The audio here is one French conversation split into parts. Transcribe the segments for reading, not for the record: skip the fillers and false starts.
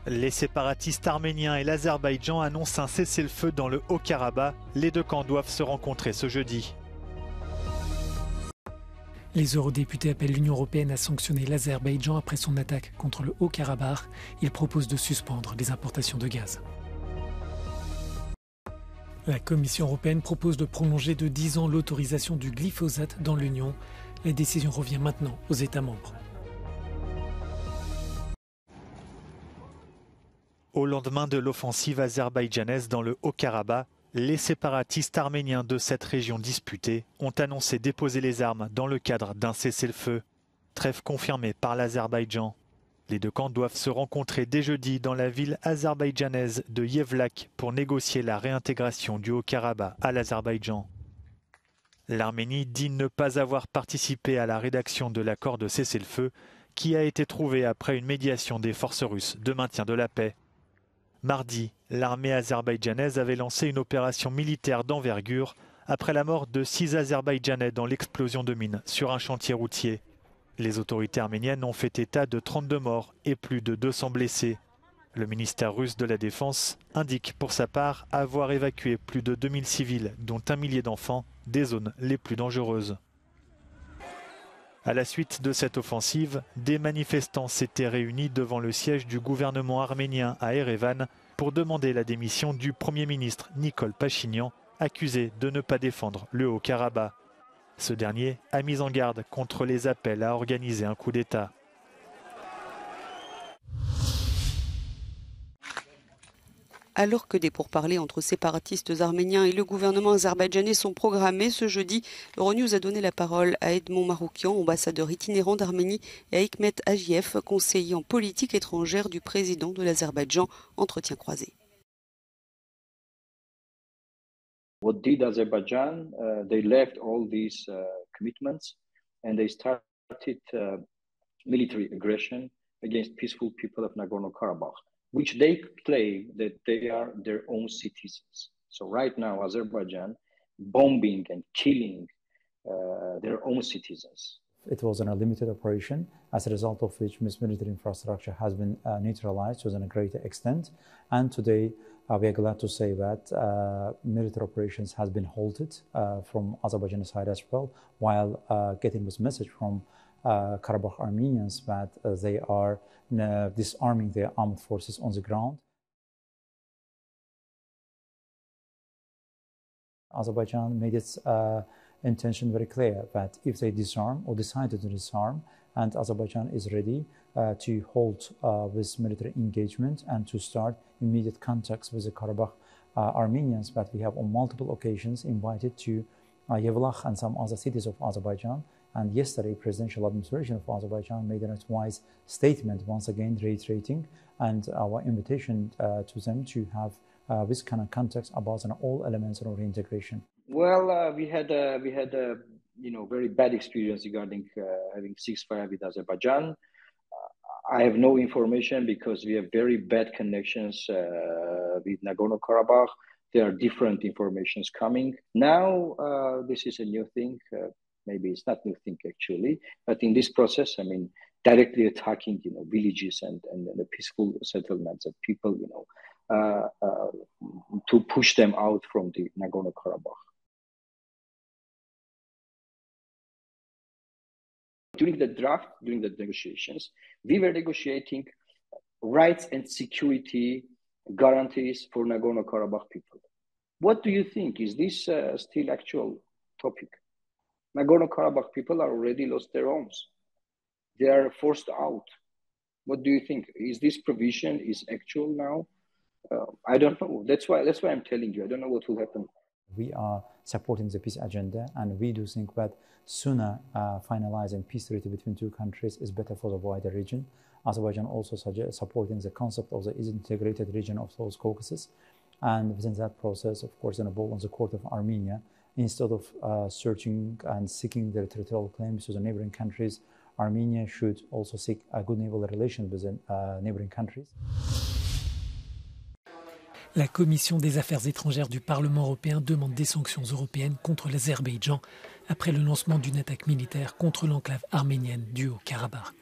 Les séparatistes arméniens et l'Azerbaïdjan annoncent un cessez-le-feu dans le Haut-Karabakh. Les deux camps doivent se rencontrer ce jeudi. Les eurodéputés appellent l'Union européenne à sanctionner l'Azerbaïdjan après son attaque contre le Haut-Karabakh. Ils proposent de suspendre les importations de gaz. La Commission européenne propose de prolonger de 10 ans l'autorisation du glyphosate dans l'Union. La décision revient maintenant aux États membres. Au lendemain de l'offensive azerbaïdjanaise dans le Haut-Karabakh, les séparatistes arméniens de cette région disputée ont annoncé déposer les armes dans le cadre d'un cessez-le-feu. Trêve confirmée par l'Azerbaïdjan. Les deux camps doivent se rencontrer dès jeudi dans la ville azerbaïdjanaise de Yevlak pour négocier la réintégration du Haut-Karabakh à l'Azerbaïdjan. L'Arménie dit ne pas avoir participé à la rédaction de l'accord de cessez-le-feu qui a été trouvé après une médiation des forces russes de maintien de la paix. Mardi, l'armée azerbaïdjanaise avait lancé une opération militaire d'envergure après la mort de 6 Azerbaïdjanais dans l'explosion de mines sur un chantier routier. Les autorités arméniennes ont fait état de 32 morts et plus de 200 blessés. Le ministère russe de la Défense indique pour sa part avoir évacué plus de 2000 civils, dont 1 millier d'enfants, des zones les plus dangereuses. À la suite de cette offensive, des manifestants s'étaient réunis devant le siège du gouvernement arménien à Erevan pour demander la démission du Premier ministre Nikol Pachinian, accusé de ne pas défendre le Haut-Karabakh. Ce dernier a mis en garde contre les appels à organiser un coup d'État. Alors que des pourparlers entre séparatistes arméniens et le gouvernement azerbaïdjanais sont programmés ce jeudi, Euronews a donné la parole à Edmond Maroukian, ambassadeur itinérant d'Arménie, et à Hikmet Agiev, conseiller en politique étrangère du président de l'Azerbaïdjan. Entretien croisé. What did Azerbaijan? They left all these commitments and they started military aggression against peaceful people of Nagorno-Karabakh, which they claim that they are their own citizens. So right now, Azerbaijan bombing and killing their own citizens. It was a limited operation, as a result of which military infrastructure has been neutralized to a greater extent. And today, we are glad to say that military operations has been halted from Azerbaijan side as well, while getting this message from Karabakh Armenians that they are disarming their armed forces on the ground. Azerbaijan made its intention very clear that if they disarm or decided to disarm, and Azerbaijan is ready to halt this military engagement and to start immediate contacts with the Karabakh Armenians that we have on multiple occasions invited to Yevlakh and some other cities of Azerbaijan. And yesterday, presidential administration of Azerbaijan made a wise statement, once again reiterating, and our invitation to them to have this kind of context about all elements of reintegration. Well, we had a very bad experience regarding having ceasefire with Azerbaijan. I have no information because we have very bad connections with Nagorno-Karabakh. There are different informations coming. Now, this is a new thing. Maybe it's not new thing actually, but in this process, I mean, directly attacking, villages and the peaceful settlements of people, to push them out from the Nagorno-Karabakh. During the negotiations, we were negotiating rights and security guarantees for Nagorno-Karabakh people. What do you think? Is this still actual topic? Nagorno-Karabakh people are already lost their homes. They are forced out. What do you think? Is this provision is actual now? I don't know. That's why I'm telling you. I don't know what will happen. We are supporting the peace agenda, and we do think that sooner finalizing peace treaty between two countries is better for the wider region. Azerbaijan also supporting the concept of the integrated region of South Caucasus, and within that process, of course, in a ball on the court of Armenia, instead of searching and seeking their territorial claims to the neighboring countries, Armenia should also seek a good neighborly relations with the neighboring countries. La Commission des affaires étrangères du Parlement européen demande des sanctions européennes contre l'Azerbaïdjan après le lancement d'une attaque militaire contre l'enclave arménienne du Haut-Karabakh.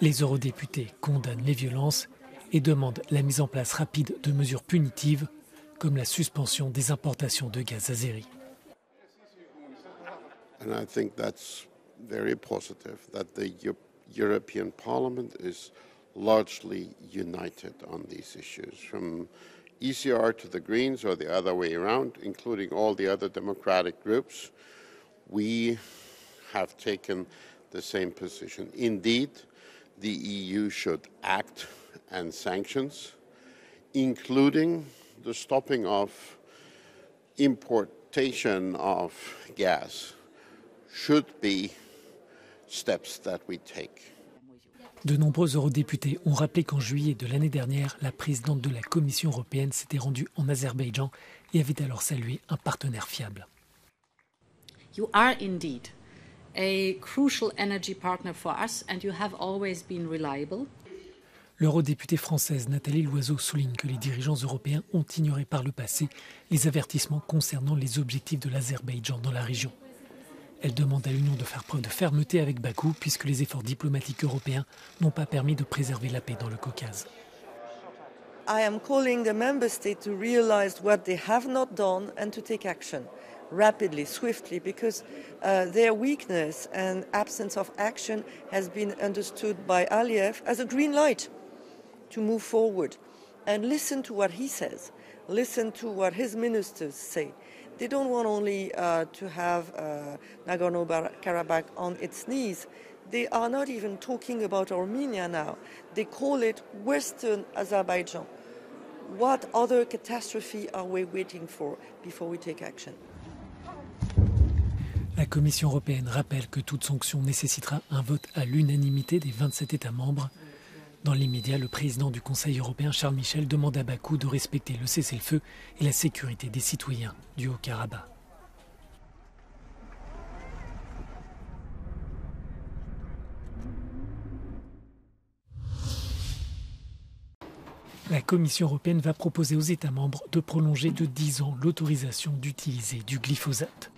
Les eurodéputés condamnent les violences et demandent la mise en place rapide de mesures punitives comme la suspension des importations de gaz azéri. And I think that's very positive that the European Parliament is largely united on these issues, from ECR to the Greens or the other way around, including all the other democratic groups. We have taken the same position. Indeed, the EU should act, and sanctions, including the stopping of importation of gas, should be steps that we take. De nombreux eurodéputés ont rappelé qu'en juillet de l'année dernière, la présidente de la Commission européenne s'était rendue en Azerbaïdjan et avait alors salué un partenaire fiable. You are indeed a crucial energy partner for us and you have always been reliable. L'eurodéputée française Nathalie Loiseau souligne que les dirigeants européens ont ignoré par le passé les avertissements concernant les objectifs de l'Azerbaïdjan dans la région. Elle demande à l'Union de faire preuve de fermeté avec Bakou puisque les efforts diplomatiques européens n'ont pas permis de préserver la paix dans le Caucase. I am calling the member states to realize what they have not done and to take action rapidly, swiftly, because their weakness and absence of action has been understood by Aliyev as a green light to move forward. And listen to what he says. Listen to what his ministers say. They don't want only to have Nagorno-Karabakh on its knees. They are not even talking about Armenia now. They call it Western Azerbaijan. What other catastrophe are we waiting for before we take action? La Commission européenne rappelle que toute sanction nécessitera un vote à l'unanimité des 27 États membres. Dans l'immédiat, le président du Conseil européen, Charles Michel, demande à Bakou de respecter le cessez-le-feu et la sécurité des citoyens du Haut-Karabakh. La Commission européenne va proposer aux États membres de prolonger de 10 ans l'autorisation d'utiliser du glyphosate.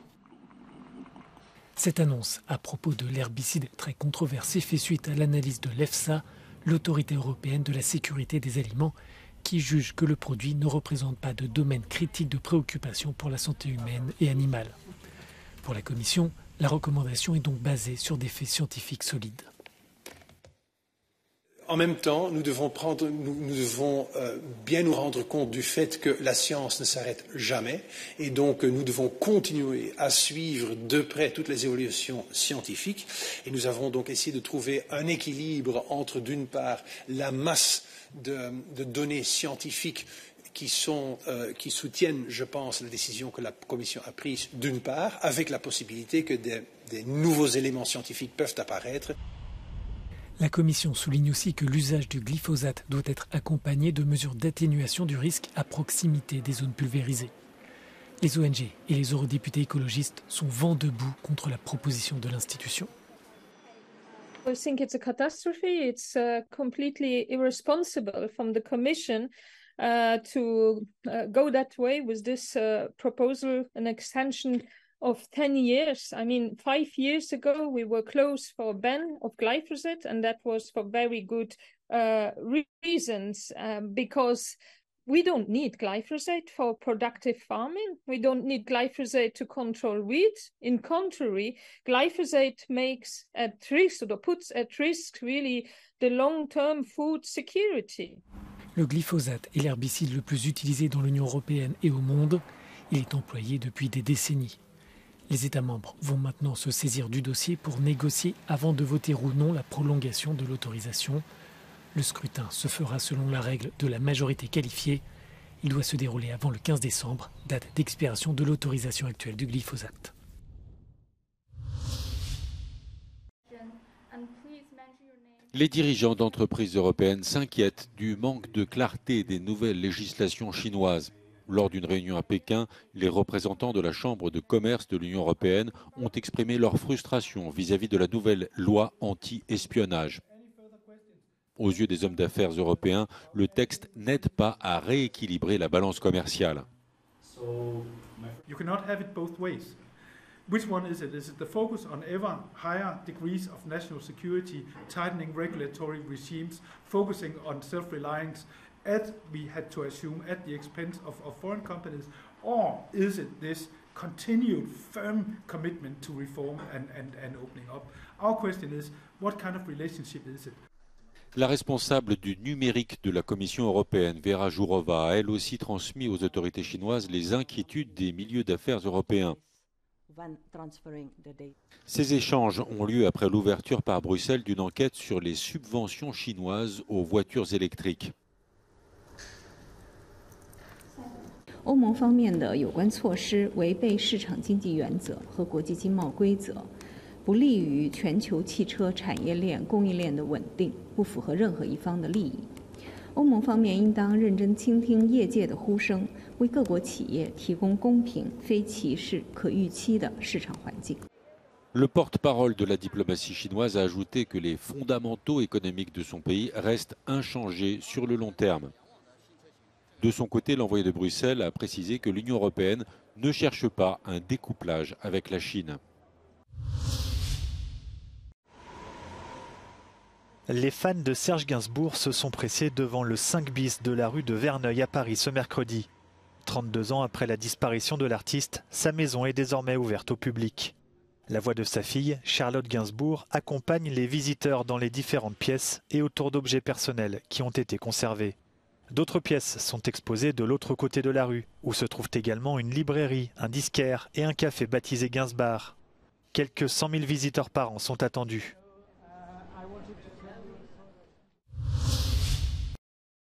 Cette annonce à propos de l'herbicide très controversé fait suite à l'analyse de l'EFSA, l'autorité européenne de la sécurité des aliments, qui juge que le produit ne représente pas de domaine critique de préoccupation pour la santé humaine et animale. Pour la Commission, la recommandation est donc basée sur des faits scientifiques solides. En même temps, nous devons bien nous rendre compte du fait que la science ne s'arrête jamais et donc nous devons continuer à suivre de près toutes les évolutions scientifiques et nous avons donc essayé de trouver un équilibre entre d'une part la masse de données scientifiques qui soutiennent, je pense, la décision que la Commission a prise d'une part, avec la possibilité que des nouveaux éléments scientifiques peuvent apparaître. La Commission souligne aussi que l'usage du glyphosate doit être accompagné de mesures d'atténuation du risque à proximité des zones pulvérisées. Les ONG et les eurodéputés écologistes sont vent debout contre la proposition de l'institution. I think it's a catastrophe. It's completely irresponsible from the Commission to go that way with this proposal, an extension of 10 years. I mean, 5 years ago, we were close for a ban of glyphosate, and that was for very good reasons, because we don't need glyphosate for productive farming. We don't need glyphosate to control weeds. In contrary, glyphosate makes at risk, or puts at risk, really, the long-term food security. Le glyphosate est l'herbicide le plus utilisé dans l'Union européenne et au monde. Il est employé depuis des décennies. Les États membres vont maintenant se saisir du dossier pour négocier avant de voter ou non la prolongation de l'autorisation. Le scrutin se fera selon la règle de la majorité qualifiée. Il doit se dérouler avant le 15 décembre, date d'expiration de l'autorisation actuelle du glyphosate. Les dirigeants d'entreprises européennes s'inquiètent du manque de clarté des nouvelles législations chinoises. Lors d'une réunion à Pékin, les représentants de la Chambre de commerce de l'Union européenne ont exprimé leur frustration vis-à-vis de la nouvelle loi anti-espionnage. Aux yeux des hommes d'affaires européens, le texte n'aide pas à rééquilibrer la balance commerciale. You cannot have it both ways. Which one is it? Is it the focus on ever higher degrees of national security, tightening regulatory regimes, focusing on self-reliance, as we had to assume, at the expense of foreign companies? Or is it this continued firm commitment to reform and opening up? Our question is, what kind of relationship is it? La responsable du numérique de la Commission européenne, Vera Jourova, a elle aussi transmis aux autorités chinoises les inquiétudes des milieux d'affaires européens. Ces échanges ont lieu après l'ouverture par Bruxelles d'une enquête sur les subventions chinoises aux voitures électriques. 欧盟方面的有关措施违背市场经济原则和国际经贸规则，不利于全球汽车产业链供应链的稳定，不符合任何一方的利益。欧盟方面应当认真倾听业界的呼声，为各国企业提供公平、非歧视、可预期的市场环境。 Le porte-parole de la diplomatie chinoise a ajouté que les fondamentaux économiques de son pays restent inchangés sur le long terme. De son côté, l'envoyé de Bruxelles a précisé que l'Union européenne ne cherche pas un découplage avec la Chine. Les fans de Serge Gainsbourg se sont pressés devant le 5 bis de la rue de Verneuil à Paris ce mercredi. 32 ans après la disparition de l'artiste, sa maison est désormais ouverte au public. La voix de sa fille, Charlotte Gainsbourg, accompagne les visiteurs dans les différentes pièces et autour d'objets personnels qui ont été conservés. D'autres pièces sont exposées de l'autre côté de la rue, où se trouvent également une librairie, un disquaire et un café baptisé Gainsbar. Quelques 100 000 visiteurs par an sont attendus.